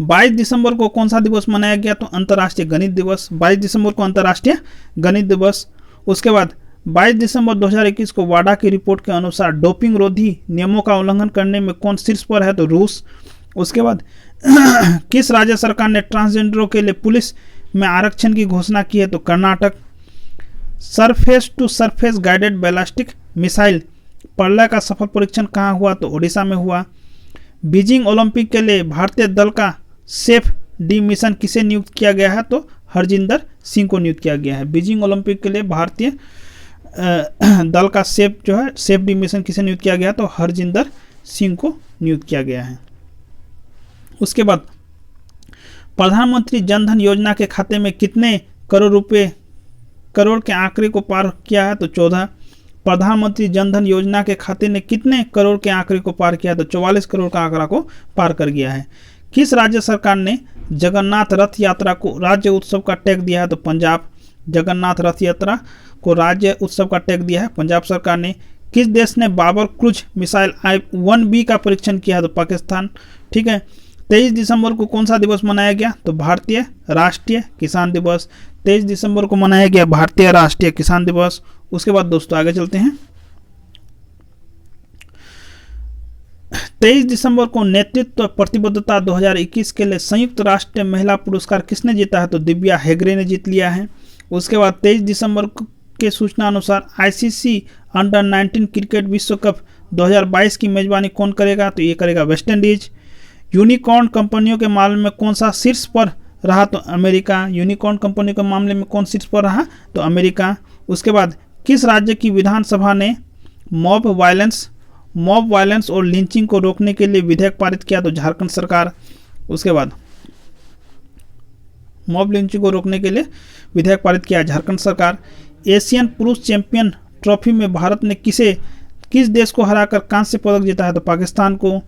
22 दिसंबर को कौन सा दिवस मनाया गया? तो अंतर्राष्ट्रीय गणित दिवस। 22 दिसंबर को अंतर्राष्ट्रीय गणित दिवस। उसके बाद 22 दिसंबर 2021 को वाडा की रिपोर्ट के अनुसार डोपिंग रोधी नियमों का उल्लंघन करने में कौन शीर्ष पर है? तो रूस। उसके बाद किस राज्य सरकार ने ट्रांसजेंडरों के लिए पुलिस में आरक्षण की घोषणा की है? तो Karnataka. Surface to surface guided ballistic missile Pralay का सफल परीक्षण कहाँ हुआ? तो ओडिशा में हुआ। बीजिंग ओलंपिक के लिए भारतीय दल का सेफ डी मिशन किसे नियुक्त किया गया है? तो हरजिंदर सिंह को नियुक्त किया गया है। बीजिंग ओलंपिक के लिए भारतीय दल का सेफ डी मिशन किसे नियुक्त किया गया? तो हरजिंदर सिंह को नियुक्त किया गया है। उसके बाद प्रधानमंत्री जनधन योजना के खाते में कितने करोड़ के आंकड़े को पार किया है? तो 14। प्रधानमंत्री जनधन योजना के खाते ने कितने करोड़ के आंकड़े को पार किया? तो 44 करोड़ का आंकड़ा को पार कर गया है। किस राज्य सरकार ने जगन्नाथ रथ यात्रा को राज्य उत्सव का टैग दिया है? तो पंजाब। जगन्नाथ रथ यात्रा को राज्य उत्सव का टैग दिया है पंजाब सरकार ने। किस देश ने बाबर क्रूज मिसाइल I-1B का परीक्षण किया है? तो पाकिस्तान। ठीक है। 23 दिसंबर को कौन सा दिवस मनाया गया? तो भारतीय राष्ट्रीय किसान दिवस। 23 दिसंबर को मनाया गया भारतीय राष्ट्रीय किसान दिवस। उसके बाद दोस्तों आगे चलते हैं। 23 दिसंबर को नेतृत्व प्रतिबद्धता 2021 के लिए संयुक्त राष्ट्र महिला पुरस्कार किसने जीता है? तो दिव्या हेगड़े ने जीत लिया है। उसके बाद 23 दिसंबर के सूचना अनुसार ICC अंडर 19 क्रिकेट विश्व कप 2022 की मेजबानी कौन करेगा? तो ये करेगा वेस्ट इंडीज। यूनिकॉर्न कंपनियों के मामले में कौन सा शीर्ष पर रहा? तो अमेरिका। यूनिकॉर्न कंपनी के मामले में कौन शीर्ष पर रहा? तो अमेरिका। उसके बाद किस राज्य की विधानसभा ने मॉब वायलेंस और लिंचिंग को रोकने के लिए विधेयक पारित किया? तो झारखंड सरकार। उसके बाद मॉब लिंचिंग को रोकने के लिए विधेयक पारित किया झारखंड सरकार। एशियन पुरुष चैंपियन ट्रॉफी में भारत ने किस देश को हराकर कांस्य पदक जीता है? तो पाकिस्तान को।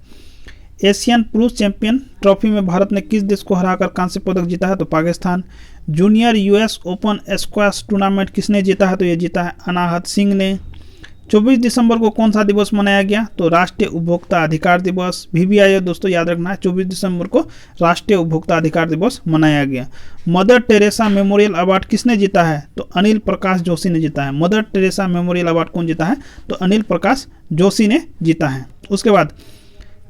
एशियन पुरुष चैंपियन ट्रॉफी में भारत ने किस देश को हराकर कांस्य पदक जीता है? तो Pakistan. Junior US open squash tournament किसने जीता है? तो ये जीता है अनाहत सिंह ने। 24 दिसंबर को कौन सा दिवस मनाया गया? तो राष्ट्रीय उपभोक्ता अधिकार दिवस। VVIO दोस्तों याद रखना है, 24 दिसंबर को राष्ट्रीय उपभोक्ता अधिकार दिवस मनाया गया। मदर टेरेसा मेमोरियल अवार्ड किसने जीता है? तो अनिल प्रकाश जोशी ने जीता है। मदर टेरेसा मेमोरियल अवार्ड कौन जीता है? तो अनिल प्रकाश जोशी ने जीता है। उसके बाद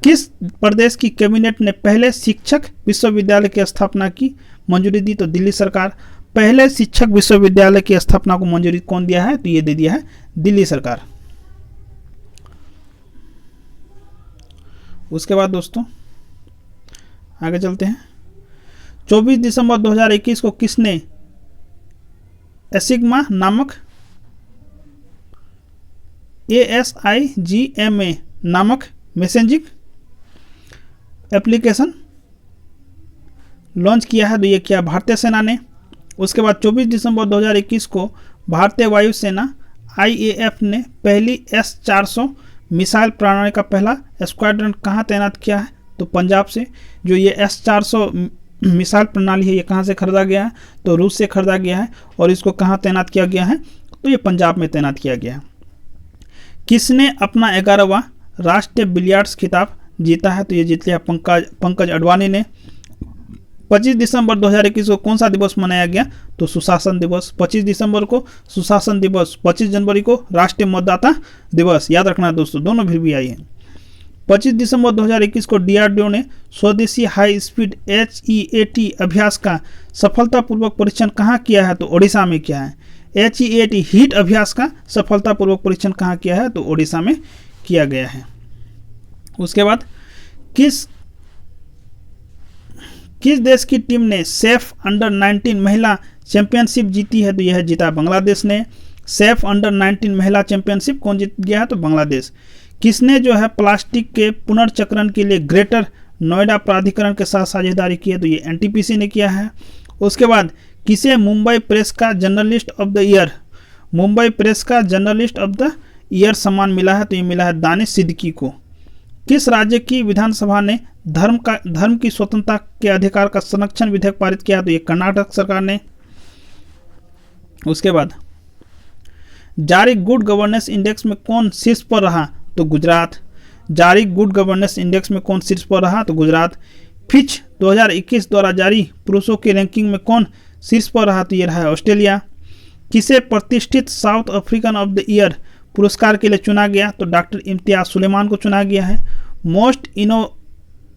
किस प्रदेश की कैबिनेट ने पहले शिक्षक विश्वविद्यालय की स्थापना की मंजूरी दी? तो दिल्ली सरकार। पहले शिक्षक विश्वविद्यालय की स्थापना को मंजूरी कौन दिया है? तो ये दे दिया है दिल्ली सरकार। उसके बाद दोस्तों आगे चलते हैं। 24 दिसंबर 2021 को किसने एसिग्मा नामक ASIGMA नामक मैसेजिंग एप्लीकेशन लॉन्च किया है? तो ये किया भारतीय सेना ने। उसके बाद 24 दिसंबर 2021 को भारतीय वायुसेना IAF ने पहली S-400 मिसाइल प्रणाली का पहला स्क्वाड्रन कहाँ तैनात किया है? तो पंजाब से। जो ये S-400 मिसाइल प्रणाली है ये कहाँ से खरीदा गया है? तो रूस से खरीदा गया है। और इसको कहाँ तैनात किया गया है? तो ये पंजाब में तैनात किया गया है। किसने अपना 11वां राष्ट्रीय बिलियर्ड्स खिताब जीता है? तो ये जीत लिया पंकज अडवाणी ने। 25 दिसंबर 2021 को कौन सा दिवस मनाया गया? तो सुशासन दिवस। 25 दिसंबर को सुशासन दिवस। 25 जनवरी को राष्ट्रीय मतदाता दिवस। याद रखना दोस्तों, दोनों भी आई है। 25 दिसंबर 2021 को DRDO ने स्वदेशी हाई स्पीड HEAT अभ्यास का सफलतापूर्वक परीक्षण कहाँ किया है? तो ओडिशा में किया है। HEAT हीट अभ्यास का सफलतापूर्वक परीक्षण कहाँ किया है? तो ओडिशा में किया गया है। उसके बाद किस देश की टीम ने सेफ अंडर 19 महिला चैंपियनशिप जीती है? तो यह जीता बांग्लादेश ने। सेफ अंडर 19 महिला चैंपियनशिप कौन जीत गया है? तो बांग्लादेश। किसने जो है प्लास्टिक के पुनर्चक्रण के लिए ग्रेटर नोएडा प्राधिकरण के साथ साझेदारी की है? तो ये NTPC ने किया है। उसके बाद किसे मुंबई प्रेस का जर्नलिस्ट ऑफ द ईयर सम्मान मिला है? तो ये मिला है दानिश सिद्दीकी को। किस राज्य की विधानसभा ने धर्म की स्वतंत्रता के अधिकार का संरक्षण विधेयक पारित किया? तो ये कर्नाटक सरकार ने। उसके बाद जारी गुड गवर्नेंस इंडेक्स में कौन शीर्ष पर रहा? तो गुजरात। जारी गुड गवर्नेंस इंडेक्स में कौन शीर्ष पर रहा? तो गुजरात। फिच 2021 द्वारा जारी पुरुषों की रैंकिंग में कौन शीर्ष पर रहा? तो ये रहा है ऑस्ट्रेलिया। किसे प्रतिष्ठित south African of the year पुरस्कार के लिए चुना गया? तो डॉक्टर इम्तियाज सुलेमान को चुना गया है। मोस्ट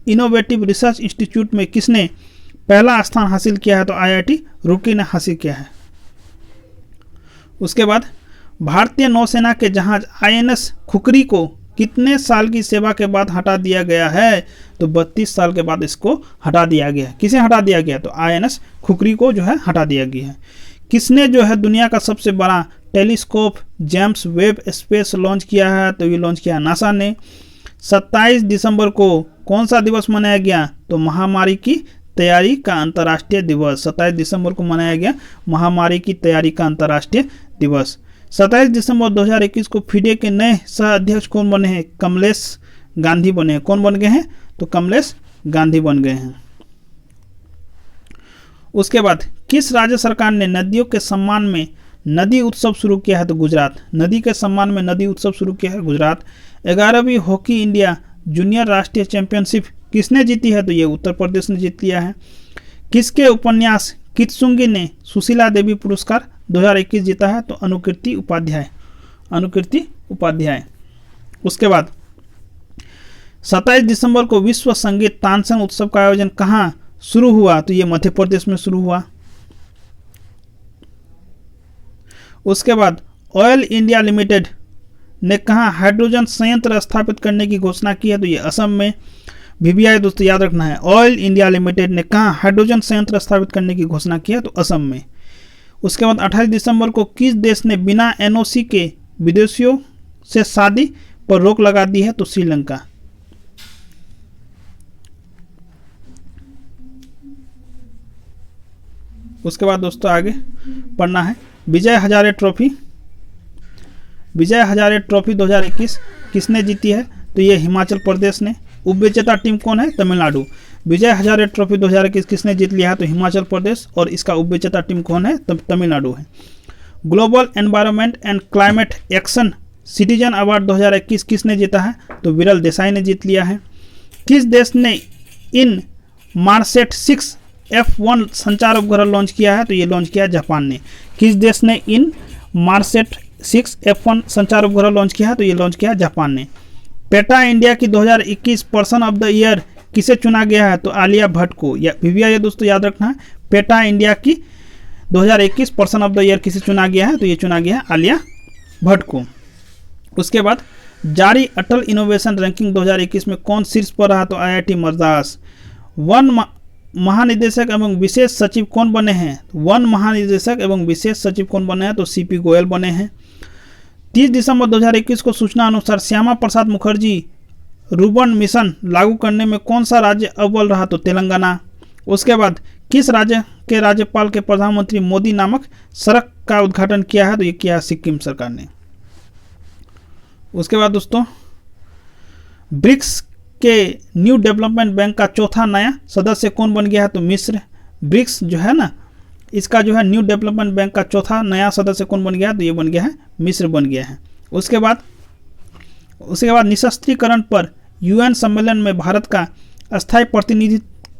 इनोवेटिव रिसर्च इंस्टीट्यूट में किसने पहला स्थान हासिल किया है? तो IIT रुड़की ने हासिल किया है। उसके बाद भारतीय नौसेना के जहाज INS खुकरी को कितने साल की सेवा के बाद हटा दिया गया है? तो 32 साल के बाद इसको हटा दिया गया। किसे हटा दिया गया? तो INS खुकरी को जो है हटा दिया गया है। किसने जो है दुनिया का सबसे बड़ा telescope James Webb space launch किया है? तो ये लॉन्च किया नासा ने। 27 दिसंबर को कौन सा दिवस मनाया गया? तो महामारी की तैयारी का अंतर्राष्ट्रीय दिवस। 27 दिसंबर को मनाया गया महामारी की तैयारी का अंतर्राष्ट्रीय दिवस। 27 दिसंबर 2021 को फिडे के नए सह अध्यक्ष कौन बने हैं? कमलेश गांधी बने हैं। कौन बन गए हैं? तो कमलेश गांधी बन गए हैं। उसके बाद किस राज्य सरकार ने नदियों के सम्मान में नदी उत्सव शुरू किया है? तो गुजरात। नदी के सम्मान में नदी उत्सव शुरू किया है गुजरात। 11वीं हॉकी इंडिया जूनियर राष्ट्रीय चैंपियनशिप किसने जीती है? तो ये उत्तर प्रदेश ने जीत लिया है। किसके उपन्यास कित्सुंगी ने सुशीला देवी पुरस्कार 2021 जीता है? तो अनुकृति उपाध्याय। उसके बाद 27 दिसंबर को विश्व संगीत तानसेन उत्सव का आयोजन कहाँ शुरू हुआ? तो ये मध्य प्रदेश में शुरू हुआ। उसके बाद ऑयल इंडिया लिमिटेड ने कहाँ हाइड्रोजन संयंत्र स्थापित करने की घोषणा की है? तो ये असम में। VBI दोस्तों याद रखना है, ऑयल इंडिया लिमिटेड ने कहाँ हाइड्रोजन संयंत्र स्थापित करने की घोषणा की है? तो असम में। उसके बाद 28 दिसंबर को किस देश ने बिना NOC के विदेशियों से शादी पर रोक लगा दी है? तो श्रीलंका। उसके बाद दोस्तों आगे पढ़ना है विजय हजारे ट्रॉफी 2021 किसने जीती है? तो ये हिमाचल प्रदेश ने। उपविजेता टीम कौन है? तमिलनाडु। विजय हजारे ट्रॉफी 2021 किसने जीत लिया है? तो हिमाचल प्रदेश। और इसका उपविजेता टीम कौन है? तमिलनाडु है। Global environment and climate action citizen award 2021 किसने जीता है? तो विरल देसाई ने जीत लिया है। किस देश ने इन मार्सेट 6 F1 संचार उपग्रह लॉन्च किया है? तो ये लॉन्च किया जापान ने। किस देश ने इन मार्सेट 6 F1 संचार उपग्रह लॉन्च किया है? तो ये लॉन्च किया जापान ने। पेटा इंडिया की 2021 पर्सन ऑफ द ईयर किसे चुना गया है? तो आलिया भट्ट को। या VBI दोस्तों याद रखना है, पेटा इंडिया की 2021 पर्सन ऑफ द ईयर किसे चुना गया है? तो ये चुना गया है आलिया भट्ट को। उसके बाद जारी अटल इनोवेशन रैंकिंग 2021 में कौन शीर्ष पर रहा? तो IIT मद्रास। वन महानिदेशक एवं विशेष सचिव कौन बने हैं? वन महानिदेशक एवं विशेष सचिव कौन बने हैं? तो CP गोयल बने हैं। 30 दिसंबर 2021 को सूचना अनुसार श्यामा प्रसाद मुखर्जी रूर्बन मिशन लागू करने में कौन सा राज्य अव्वल रहा? तो तेलंगाना। उसके बाद किस राज्य के राज्यपाल के प्रधानमंत्री मोदी नामक सड़क का उद्घाटन किया है? तो ये किया है सिक्किम सरकार ने। उसके बाद दोस्तों ब्रिक्स के न्यू डेवलपमेंट बैंक का चौथा नया सदस्य कौन बन गया है? तो मिस्र। ब्रिक्स जो है ना, इसका जो है न्यू डेवलपमेंट बैंक का चौथा नया सदस्य कौन बन गया है? तो ये बन गया है मिस्र बन गया है। उसके बाद निशस्त्रीकरण पर UN सम्मेलन में भारत का अस्थायी प्रतिनिधि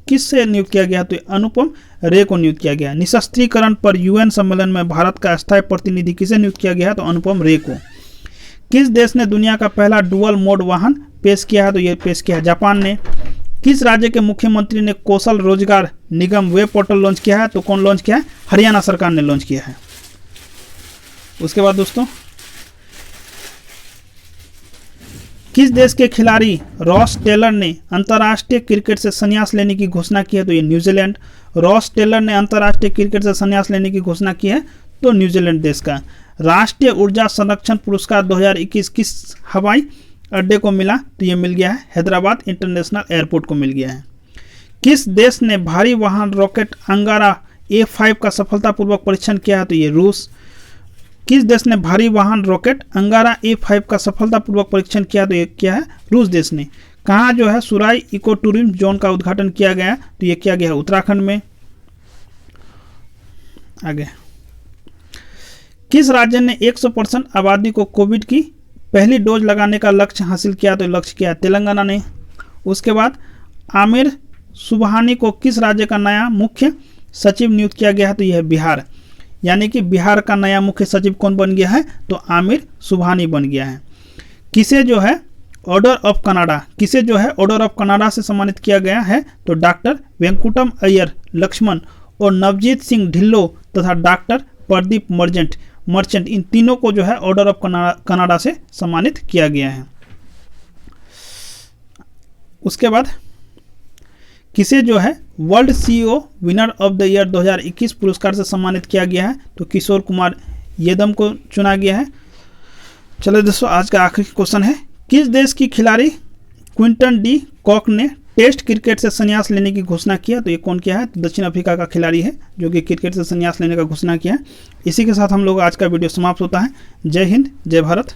किससे नियुक्त किया गया? तो अनुपम रे को नियुक्त किया गया। निशस्त्रीकरण पर UN सम्मेलन में भारत का अस्थायी प्रतिनिधि किसे नियुक्त किया गया? तो अनुपम रे को। किस देश ने दुनिया का पहला डुअल मोड वाहन पेश किया है? तो ये पेश किया है जापान ने। किस राज्य के मुख्यमंत्री ने कौशल रोजगार निगम वेब पोर्टल लॉन्च किया है? तो कौन लॉन्च किया है? हरियाणा सरकार ने लॉन्च किया है। उसके बाद दोस्तों, किस देश के खिलाड़ी रॉस टेलर ने अंतर्राष्ट्रीय क्रिकेट से संन्यास लेने की घोषणा की है? तो ये न्यूजीलैंड। रॉस टेलर ने अंतर्राष्ट्रीय क्रिकेट से संन्यास लेने की घोषणा की है, तो न्यूजीलैंड देश का। राष्ट्रीय ऊर्जा संरक्षण पुरस्कार 2021 किस हवाई अड्डे को मिला? तो ये मिल गया है हैदराबाद इंटरनेशनल एयरपोर्ट को मिल गया है। किस देश ने भारी वाहन रॉकेट अंगारा A5 का सफलतापूर्वक परीक्षण किया है? तो ये रूस। किस देश ने भारी वाहन रॉकेट अंगारा A5 का सफलतापूर्वक परीक्षण किया? तो ये क्या है? रूस देश ने। कहाँ जो है सुराई इको टूरिज्म जोन का उद्घाटन किया गया? तो ये किया गया है उत्तराखंड में। आगे, किस राज्य ने 100% आबादी को कोविड की पहली डोज लगाने का लक्ष्य हासिल किया? तो लक्ष्य किया तेलंगाना ने। उसके बाद आमिर सुबहानी को किस राज्य का नया मुख्य सचिव नियुक्त किया गया है? तो यह है बिहार। यानी कि बिहार का नया मुख्य सचिव कौन बन गया है? तो आमिर सुबहानी बन गया है। किसे जो है ऑर्डर ऑफ कनाडा, किसे जो है ऑर्डर ऑफ कनाडा से सम्मानित किया गया है? तो डॉक्टर वेंकुटम अय्यर लक्ष्मण और नवजीत सिंह ढिल्लो तथा डॉक्टर प्रदीप मर्चेंट, इन तीनों को जो है ऑर्डर ऑफ कनाडा से सम्मानित किया गया है। उसके बाद किसे जो है world CEO winner of the year 2021 पुरस्कार से सम्मानित किया गया है? तो किशोर कुमार येदम को चुना गया है। चलो दोस्तों, आज का आखिरी क्वेश्चन है, किस देश की खिलाड़ी क्विंटन डी कॉक ने टेस्ट क्रिकेट से संन्यास लेने की घोषणा किया? तो ये कौन किया है? तो दक्षिण अफ्रीका का खिलाड़ी है जो कि क्रिकेट से संन्यास लेने का घोषणा किया है। इसी के साथ हम लोग आज का वीडियो समाप्त होता है। जय हिंद, जय भारत।